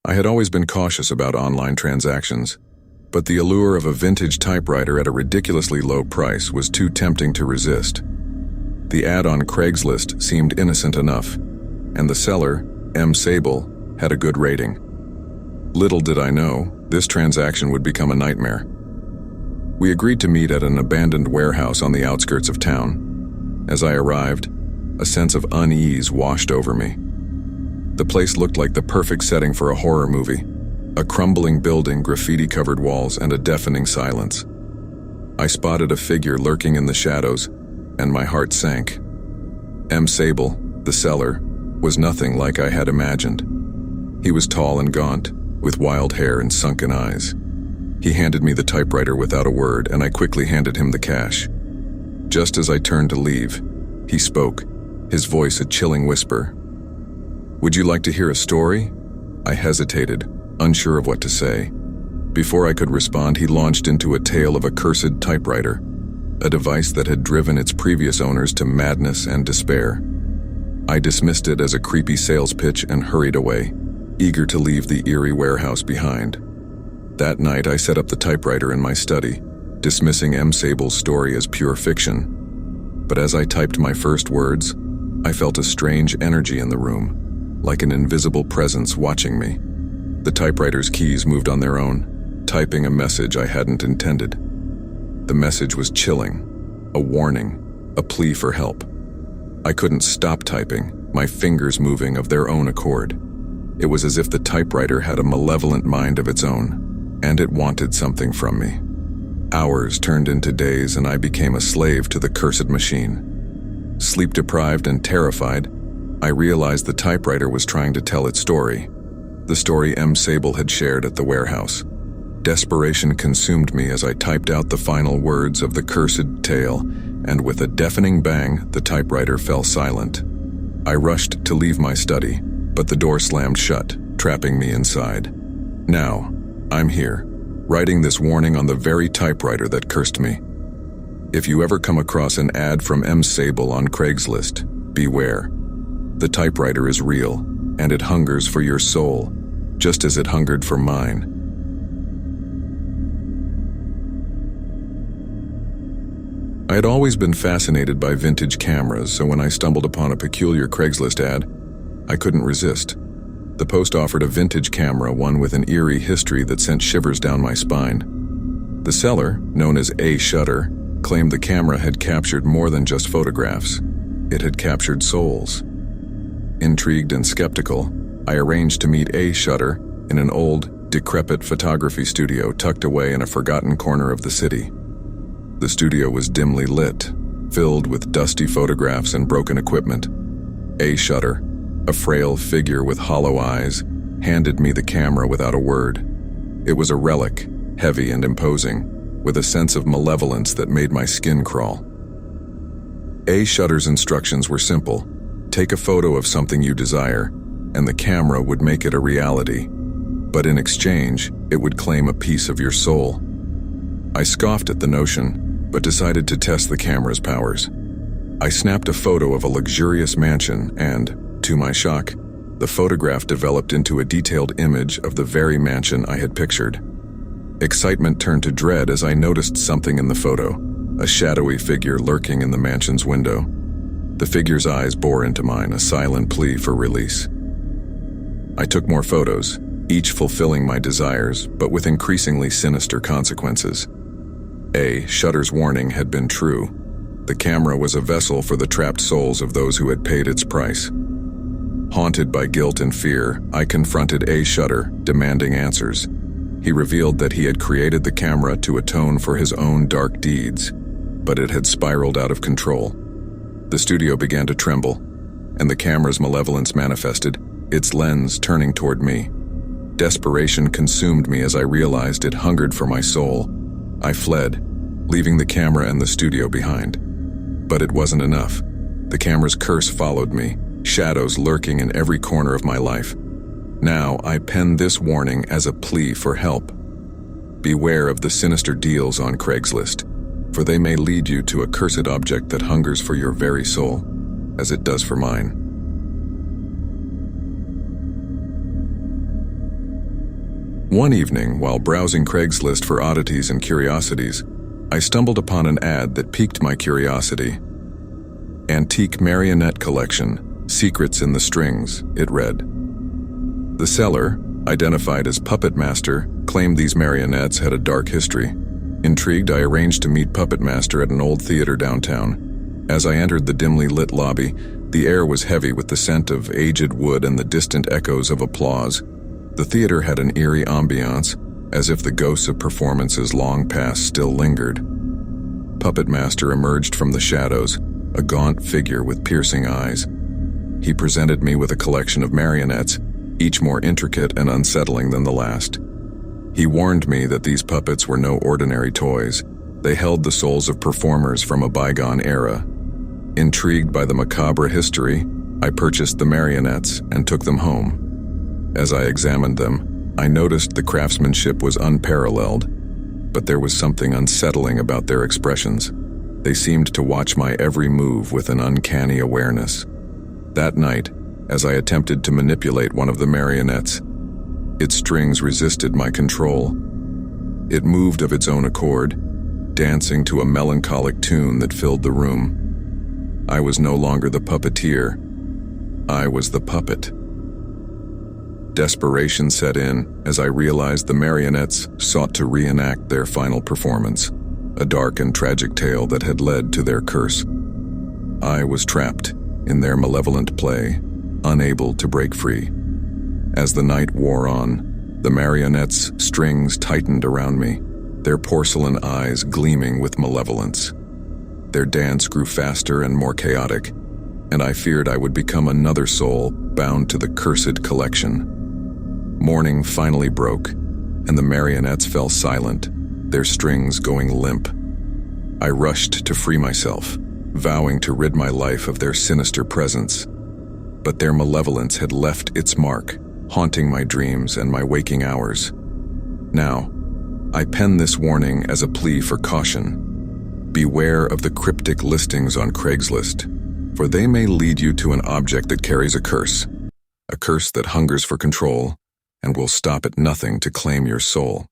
I had always been cautious about online transactions, but the allure of a vintage typewriter at a ridiculously low price was too tempting to resist. The ad on Craigslist seemed innocent enough, and the seller, M. Sable, had a good rating. Little did I know, this transaction would become a nightmare. We agreed to meet at an abandoned warehouse on the outskirts of town. As I arrived, a sense of unease washed over me. The place looked like the perfect setting for a horror movie. A crumbling building, graffiti-covered walls, and a deafening silence. I spotted a figure lurking in the shadows, and my heart sank. M. Sable, the seller, was nothing like I had imagined. He was tall and gaunt, with wild hair and sunken eyes. He handed me the typewriter without a word, and I quickly handed him the cash. Just as I turned to leave, he spoke, his voice a chilling whisper. "Would you like to hear a story?" I hesitated, unsure of what to say. Before I could respond, he launched into a tale of a cursed typewriter, a device that had driven its previous owners to madness and despair. I dismissed it as a creepy sales pitch and hurried away, eager to leave the eerie warehouse behind. That night, I set up the typewriter in my study, dismissing M. Sable's story as pure fiction. But as I typed my first words, I felt a strange energy in the room, like an invisible presence watching me. The typewriter's keys moved on their own, typing a message I hadn't intended. The message was chilling, a warning, a plea for help. I couldn't stop typing, my fingers moving of their own accord. It was as if the typewriter had a malevolent mind of its own, and it wanted something from me. Hours turned into days, and I became a slave to the cursed machine. Sleep-deprived and terrified, I realized the typewriter was trying to tell its story, the story M. Sable had shared at the warehouse. Desperation consumed me as I typed out the final words of the cursed tale, and with a deafening bang, the typewriter fell silent. I rushed to leave my study, but the door slammed shut, trapping me inside. Now, I'm here, writing this warning on the very typewriter that cursed me. If you ever come across an ad from M. Sable on Craigslist, beware. The typewriter is real, and it hungers for your soul, just as it hungered for mine. I had always been fascinated by vintage cameras, so when I stumbled upon a peculiar Craigslist ad, I couldn't resist. The post offered a vintage camera, one with an eerie history that sent shivers down my spine. The seller, known as A. Shutter, claimed the camera had captured more than just photographs. It had captured souls. Intrigued and skeptical, I arranged to meet A. Shutter in an old, decrepit photography studio tucked away in a forgotten corner of the city. The studio was dimly lit, filled with dusty photographs and broken equipment. A. Shutter, a frail figure with hollow eyes, handed me the camera without a word. It was a relic, heavy and imposing, with a sense of malevolence that made my skin crawl. A. Shutter's instructions were simple. Take a photo of something you desire, and the camera would make it a reality. But in exchange, it would claim a piece of your soul. I scoffed at the notion, but decided to test the camera's powers. I snapped a photo of a luxurious mansion and, to my shock, the photograph developed into a detailed image of the very mansion I had pictured. Excitement turned to dread as I noticed something in the photo, a shadowy figure lurking in the mansion's window. The figure's eyes bore into mine, a silent plea for release. I took more photos, each fulfilling my desires, but with increasingly sinister consequences. A. Shutter's warning had been true. The camera was a vessel for the trapped souls of those who had paid its price. Haunted by guilt and fear, I confronted A. Shutter, demanding answers. He revealed that he had created the camera to atone for his own dark deeds, but it had spiraled out of control. The studio began to tremble, and the camera's malevolence manifested, its lens turning toward me. Desperation consumed me as I realized it hungered for my soul. I fled, leaving the camera and the studio behind. But it wasn't enough. The camera's curse followed me, shadows lurking in every corner of my life. Now I pen this warning as a plea for help. Beware of the sinister deals on Craigslist, for they may lead you to a cursed object that hungers for your very soul, as it does for mine. One evening, while browsing Craigslist for oddities and curiosities, I stumbled upon an ad that piqued my curiosity. Antique Marionette Collection, Secrets in the Strings, it read. The seller, identified as Puppet Master, claimed these marionettes had a dark history. Intrigued, I arranged to meet Puppet Master at an old theater downtown. As I entered the dimly lit lobby, the air was heavy with the scent of aged wood and the distant echoes of applause. The theater had an eerie ambiance, as if the ghosts of performances long past still lingered. Puppet Master emerged from the shadows, a gaunt figure with piercing eyes. He presented me with a collection of marionettes, each more intricate and unsettling than the last. He warned me that these puppets were no ordinary toys. They held the souls of performers from a bygone era. Intrigued by the macabre history, I purchased the marionettes and took them home. As I examined them, I noticed the craftsmanship was unparalleled, but there was something unsettling about their expressions. They seemed to watch my every move with an uncanny awareness. That night, as I attempted to manipulate one of the marionettes, its strings resisted my control. It moved of its own accord, dancing to a melancholic tune that filled the room. I was no longer the puppeteer. I was the puppet. Desperation set in as I realized the marionettes sought to reenact their final performance, a dark and tragic tale that had led to their curse. I was trapped in their malevolent play, unable to break free. As the night wore on, the marionettes' strings tightened around me, their porcelain eyes gleaming with malevolence. Their dance grew faster and more chaotic, and I feared I would become another soul bound to the cursed collection. Morning finally broke, and the marionettes fell silent, their strings going limp. I rushed to free myself, vowing to rid my life of their sinister presence. But their malevolence had left its mark, haunting my dreams and my waking hours. Now, I pen this warning as a plea for caution. Beware of the cryptic listings on Craigslist, for they may lead you to an object that carries a curse that hungers for control and will stop at nothing to claim your soul.